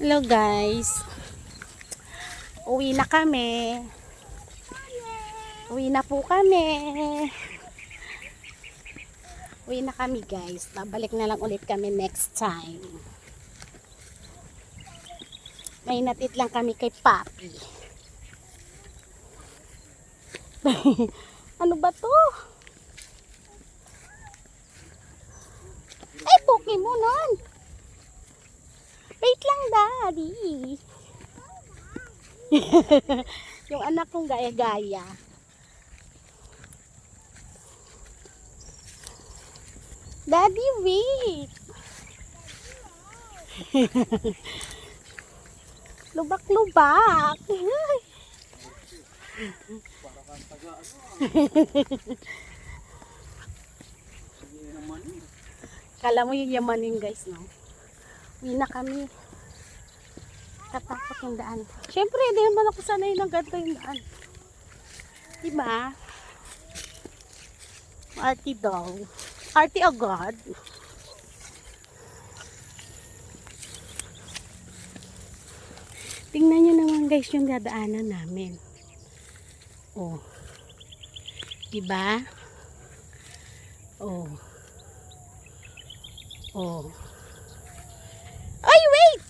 Hello guys. Uwi na kami. Uwi na po kami. Uwi na kami guys. Babalik na lang ulit kami next time. May natit lang kami kay Papi. Ano ba to? Ay, Pokemon! Wait lang, Daddy. Yung anak kong gaya-gaya. Daddy, wait. Lubak-lubak. Kala mo yung yamanin guys, no? Uwi na kami. Katakot yung daan. Siyempre, hindi naman ako sanay ng ganito yung daan. Diba? Arty daw. Arty agad. Tingnan nyo naman guys yung dadaanan namin. Oh. Diba? Oh. Oh. Ay, wait!